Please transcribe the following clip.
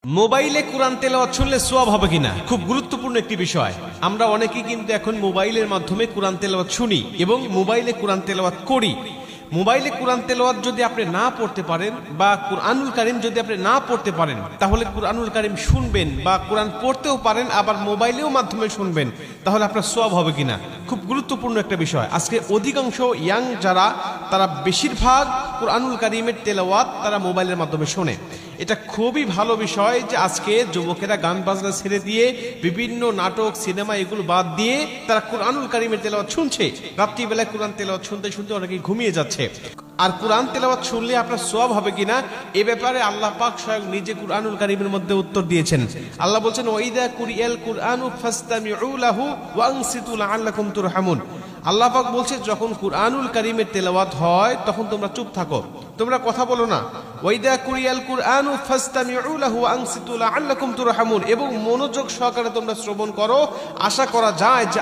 মোবাইলে কোরআন তেলাওয়াত শুনলে সওয়াব হবে কিনা খুব গুরুত্বপূর্ণ একটি বিষয়। আমরা অনেকেই কিন্তু এখন মোবাইলের মাধ্যমে কোরআন তেলাওয়াত শুনি এবং মোবাইলে কোরআন তেলাওয়াত করি। মোবাইলে কোরআন তেলাওয়াত যদি আপনি না পড়তে পারেন বা কুরআনুল কারীম যদি আপনি না পড়তে পারেন, তাহলে কুরআনুল কারীম শুনবেন বা কোরআন পড়তেও পারেন, আবার মোবাইলেও মাধ্যমে শুনবেন, তাহলে আপনার সওয়াব হবে কিনা খুব গুরুত্বপূর্ণ একটা বিষয়। আজকে অধিকাংশ ইয়াং যারা, তারা বেশিরভাগ কুরআনুল কারীমের তেলাওয়াত তারা মোবাইলের মাধ্যমে শোনে। এটা খুবই ভালো বিষয় যে আজকে যুবকেরা গান বাজনা ছেড়ে দিয়ে বিভিন্ন নাটক সিনেমা এগুলো বাদ দিয়ে তারা কুরআনুল কারীমের তেলাওয়াত শুনছে। রাত্রিবেলায় কোরআন তেলাওয়াত শুনতে শুনতে অনেকেই ঘুমিয়ে যাচ্ছে। আর কোরআন তেলাওয়াত শুনলে আপনার সওয়াব হবে কিনা এ ব্যাপারে আল্লাহ পাক স্বয়ং নিজে কুরআনুল কারীমের মধ্যে উত্তর দিয়েছেন। আল্লাহ বলছেন, ওয়াইদা কুরিয়াল কুরআনু ফাসতামিউ লাহু ওয়া আনসিতু লাআল্লাকুম তুরহামুন। আল্লাহ পাক বলছে, যখন কুরআনুল কারীমের তেলাওয়াত হয় তখন তোমরা চুপ থাকো, তোমরা কথা বলো না। ওয়াইদা কুরিয়াল কুরআনু ফাসতামিউ লাহু ওয়া আনসিতু লাআল্লাকুম তুরহামুন, এবং মনোযোগ সহকারে তোমরা শ্রবণ করো, আশা করা যায় যে